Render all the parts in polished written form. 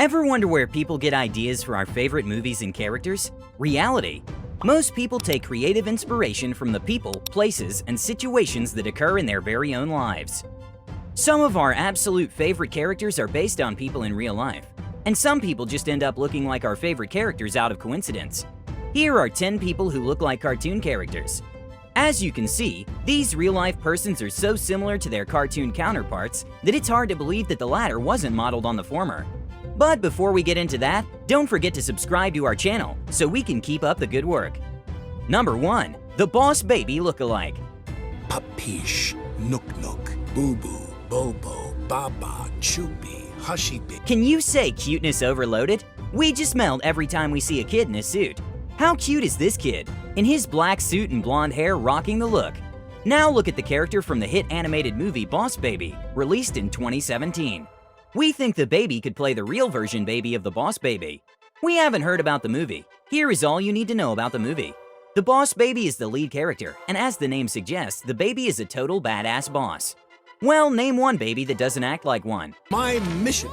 Ever wonder where people get ideas for our favorite movies and characters? Reality. Most people take creative inspiration from the people, places, and situations that occur in their very own lives. Some of our absolute favorite characters are based on people in real life, and some people just end up looking like our favorite characters out of coincidence. Here are 10 people who look like cartoon characters. As you can see, these real-life persons are so similar to their cartoon counterparts that it's hard to believe that the latter wasn't modeled on the former. But before we get into that, don't forget to subscribe to our channel so we can keep up the good work. Number 1. The Boss Baby Lookalike. Papish, Nook Nook, Boo Boo, Bobo, Baba, Choopy, Hushy Big. Can you say cuteness overloaded? We just melt every time we see a kid in a suit. How cute is this kid? In his black suit and blonde hair rocking the look. Now look at the character from the hit animated movie Boss Baby, released in 2017. We think the baby could play the real version baby of the Boss Baby. We haven't heard about the movie. Here is all you need to know about the movie. The Boss Baby is the lead character, and as the name suggests, the baby is a total badass boss. Well, name one baby that doesn't act like one. My mission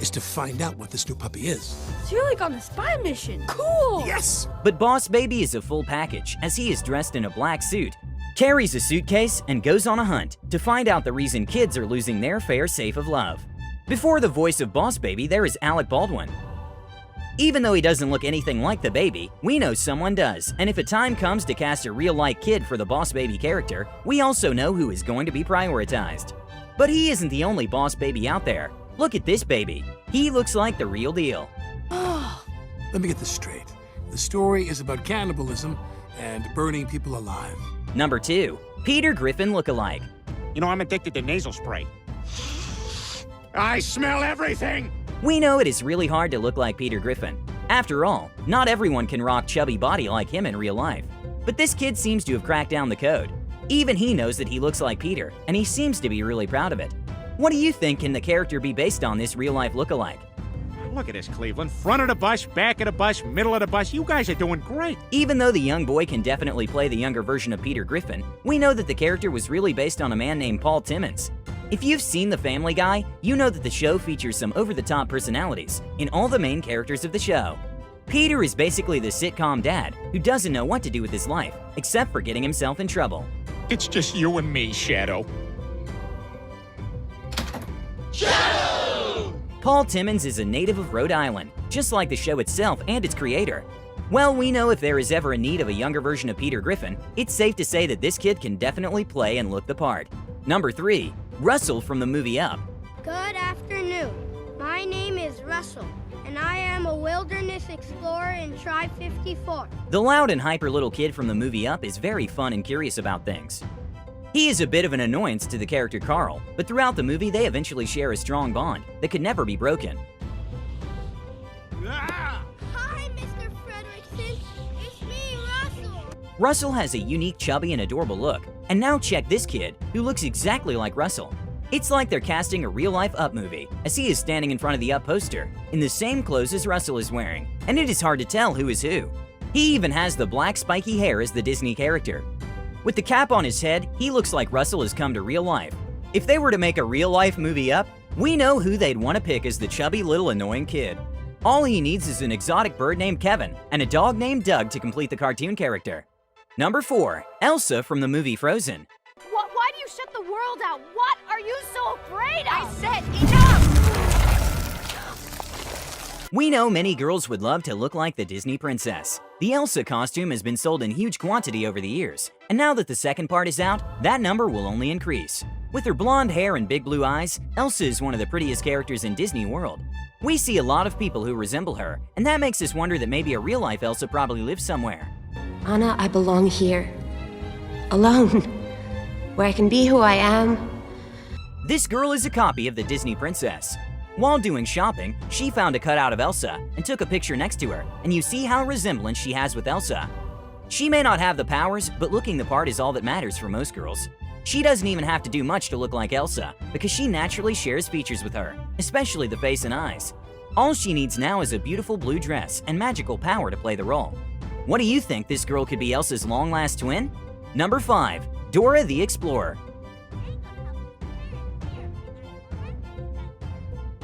is to find out what this new puppy is. So you're like on a spy mission. Cool! Yes! But Boss Baby is a full package, as he is dressed in a black suit, carries a suitcase, and goes on a hunt to find out the reason kids are losing their fair safe of love. Before the voice of Boss Baby, there is Alec Baldwin. Even though he doesn't look anything like the baby, we know someone does, and if a time comes to cast a real-life kid for the Boss Baby character, we also know who is going to be prioritized. But he isn't the only Boss Baby out there. Look at this baby. He looks like the real deal. Let me get this straight. The story is about cannibalism and burning people alive. Number 2. Peter Griffin Lookalike. You know, I'm addicted to nasal spray. I smell everything! We know it is really hard to look like Peter Griffin. After all, not everyone can rock chubby body like him in real life. But this kid seems to have cracked down the code. Even he knows that he looks like Peter, and he seems to be really proud of it. What do you think can the character be based on this real-life lookalike? Look at this, Cleveland. Front of the bus, back of the bus, middle of the bus. You guys are doing great. Even though the young boy can definitely play the younger version of Peter Griffin, we know that the character was really based on a man named Paul Timmons. If you've seen The Family Guy, you know that the show features some over-the-top personalities in all the main characters of the show. Peter is basically the sitcom dad who doesn't know what to do with his life, except for getting himself in trouble. It's just you and me, Shadow. Shadow! Paul Timmons is a native of Rhode Island, just like the show itself and its creator. Well, we know if there is ever a need of a younger version of Peter Griffin, it's safe to say that this kid can definitely play and look the part. Number 3. Russell from the movie Up. Good afternoon. My name is Russell, and I am a wilderness explorer in Tribe 54. The loud and hyper little kid from the movie Up is very fun and curious about things. He is a bit of an annoyance to the character Carl, but throughout the movie they eventually share a strong bond that could never be broken. Hi, Mr. Fredrickson. It's me, Russell. Russell has a unique, chubby, and adorable look. And now check this kid, who looks exactly like Russell. It's like they're casting a real-life Up movie, as he is standing in front of the Up poster, in the same clothes as Russell is wearing, and it is hard to tell who is who. He even has the black spiky hair as the Disney character. With the cap on his head, he looks like Russell has come to real life. If they were to make a real-life movie Up, we know who they'd want to pick as the chubby little annoying kid. All he needs is an exotic bird named Kevin and a dog named Doug to complete the cartoon character. Number 4. Elsa from the movie Frozen. Why do you shut the world out? What are you so afraid of? I said enough! We know many girls would love to look like the Disney princess. The Elsa costume has been sold in huge quantity over the years, and now that the second part is out, that number will only increase. With her blonde hair and big blue eyes, Elsa is one of the prettiest characters in Disney World. We see a lot of people who resemble her, and that makes us wonder that maybe a real-life Elsa probably lives somewhere. Anna, I belong here. Alone. Where I can be who I am. This girl is a copy of the Disney princess. While doing shopping, she found a cutout of Elsa and took a picture next to her, and you see how resemblance she has with Elsa. She may not have the powers, but looking the part is all that matters for most girls. She doesn't even have to do much to look like Elsa, because she naturally shares features with her, especially the face and eyes. All she needs now is a beautiful blue dress and magical power to play the role. What do you think this girl could be Elsa's long-lost twin? Number 5. Dora the Explorer.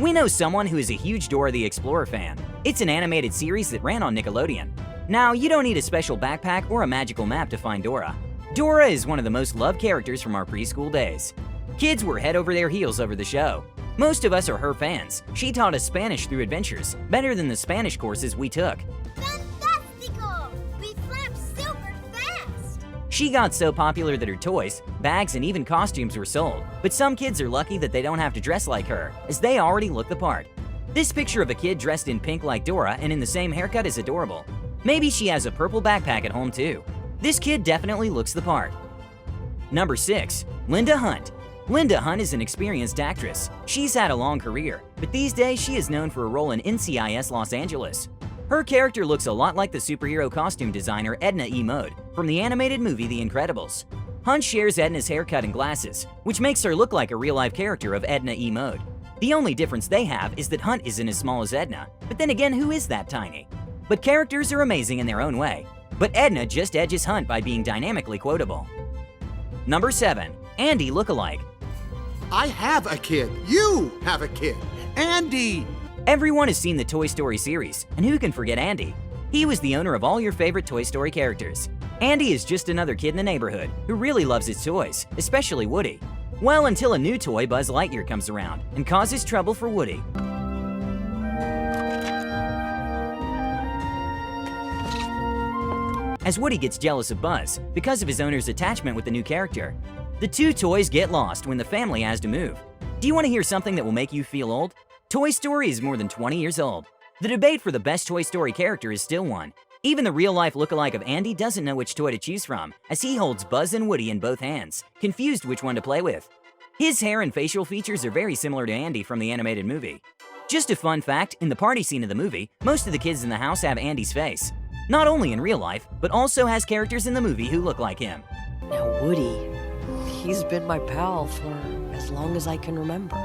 We know someone who is a huge Dora the Explorer fan. It's an animated series that ran on Nickelodeon. Now, you don't need a special backpack or a magical map to find Dora. Dora is one of the most loved characters from our preschool days. Kids were head over their heels over the show. Most of us are her fans. She taught us Spanish through adventures, better than the Spanish courses we took. Fantastico! We swam super fast! She got so popular that her toys, bags, and even costumes were sold. But some kids are lucky that they don't have to dress like her, as they already look the part. This picture of a kid dressed in pink like Dora and in the same haircut is adorable. Maybe she has a purple backpack at home too. This kid definitely looks the part. Number 6. Linda Hunt. Linda Hunt is an experienced actress. She's had a long career, but these days she is known for a role in NCIS Los Angeles. Her character looks a lot like the superhero costume designer Edna Mode from the animated movie The Incredibles. Hunt shares Edna's haircut and glasses, which makes her look like a real-life character of Edna Mode. The only difference they have is that Hunt isn't as small as Edna, but then again, who is that tiny? But characters are amazing in their own way. But Edna just edges Hunt by being dynamically quotable. Number 7. Andy Lookalike. I have a kid. You have a kid. Andy! Everyone has seen the Toy Story series, and who can forget Andy? He was the owner of all your favorite Toy Story characters. Andy is just another kid in the neighborhood who really loves his toys, especially Woody. Well, until a new toy, Buzz Lightyear, comes around and causes trouble for Woody. As Woody gets jealous of Buzz because of his owner's attachment with the new character. The two toys get lost when the family has to move. Do you want to hear something that will make you feel old? Toy Story is more than 20 years old. The debate for the best Toy Story character is still won. Even the real-life lookalike of Andy doesn't know which toy to choose from, as he holds Buzz and Woody in both hands, confused which one to play with. His hair and facial features are very similar to Andy from the animated movie. Just a fun fact, in the party scene of the movie, most of the kids in the house have Andy's face. Not only in real life, but also has characters in the movie who look like him. Now Woody, he's been my pal for as long as I can remember.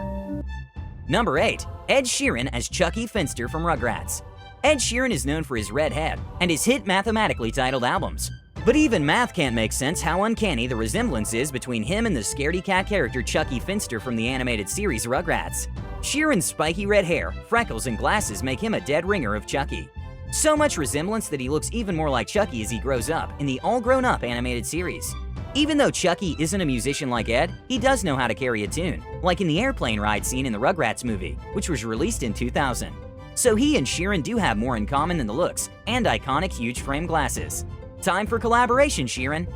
Number 8. Ed Sheeran as Chuckie Finster from Rugrats. Ed Sheeran is known for his red head and his hit mathematically titled albums. But even math can't make sense how uncanny the resemblance is between him and the scaredy cat character Chuckie Finster from the animated series Rugrats. Sheeran's spiky red hair, freckles, and glasses make him a dead ringer of Chuckie. So much resemblance that he looks even more like Chuckie as he grows up in the all-grown-up animated series. Even though Chuckie isn't a musician like Ed, he does know how to carry a tune, like in the airplane ride scene in the Rugrats movie, which was released in 2000. So he and Sheeran do have more in common than the looks and iconic huge frame glasses. Time for collaboration, Sheeran.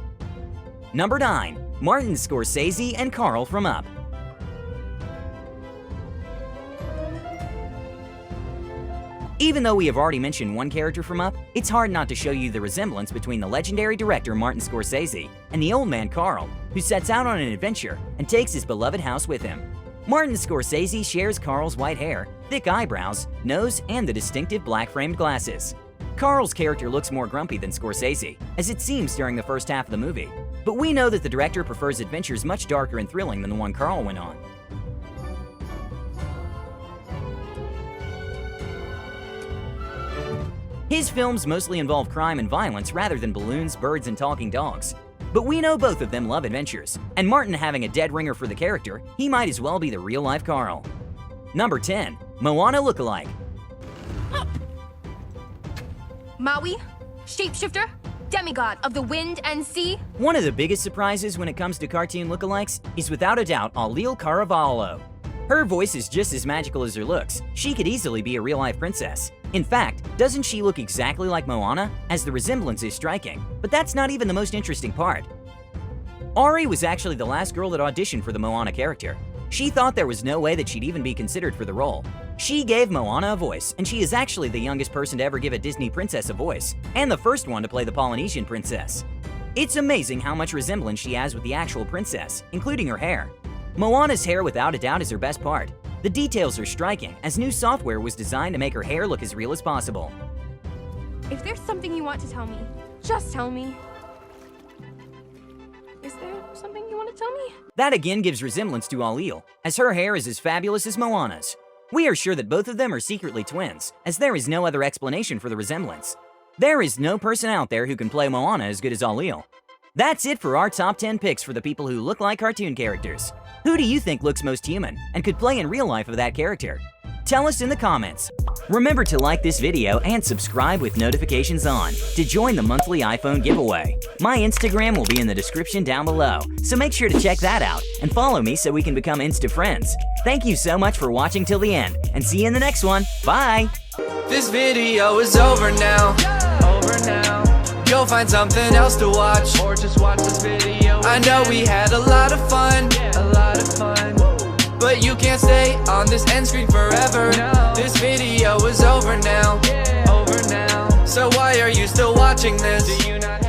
Number 9. Martin Scorsese and Carl from Up. Even though we have already mentioned one character from Up, it's hard not to show you the resemblance between the legendary director Martin Scorsese and the old man Carl, who sets out on an adventure and takes his beloved house with him. Martin Scorsese shares Carl's white hair, thick eyebrows, nose, and the distinctive black-framed glasses. Carl's character looks more grumpy than Scorsese, as it seems during the first half of the movie. But we know that the director prefers adventures much darker and thrilling than the one Carl went on. His films mostly involve crime and violence rather than balloons, birds, and talking dogs. But we know both of them love adventures, and Martin having a dead ringer for the character, he might as well be the real-life Carl. Number 10. Moana Lookalike. Maui, shapeshifter, demigod of the wind and sea. One of the biggest surprises when it comes to cartoon lookalikes is without a doubt Alil Caravalho. Her voice is just as magical as her looks. She could easily be a real-life princess. In fact, doesn't she look exactly like Moana, as the resemblance is striking? But that's not even the most interesting part. Ari was actually the last girl that auditioned for the Moana character. She thought there was no way that she'd even be considered for the role. She gave Moana a voice, and she is actually the youngest person to ever give a Disney princess a voice, and the first one to play the Polynesian princess. It's amazing how much resemblance she has with the actual princess, including her hair. Moana's hair without a doubt is her best part. The details are striking, as new software was designed to make her hair look as real as possible. If there's something you want to tell me, just tell me. Is there something you want to tell me? That again gives resemblance to Alil, as her hair is as fabulous as Moana's. We are sure that both of them are secretly twins, as there is no other explanation for the resemblance. There is no person out there who can play Moana as good as Alil. That's it for our top 10 picks for the people who look like cartoon characters. Who do you think looks most human and could play in real life of that character? Tell us in the comments. Remember to like this video and subscribe with notifications on to join the monthly iPhone giveaway. My Instagram will be in the description down below, so make sure to check that out and follow me so we can become Insta friends. Thank you so much for watching till the end, and see you in the next one. Bye! This video is over now. Go find something else to watch, or just watch this video. I know we had a lot of fun, but you can't stay on this end screen forever. This video is over now. So why are you still watching this? Do you not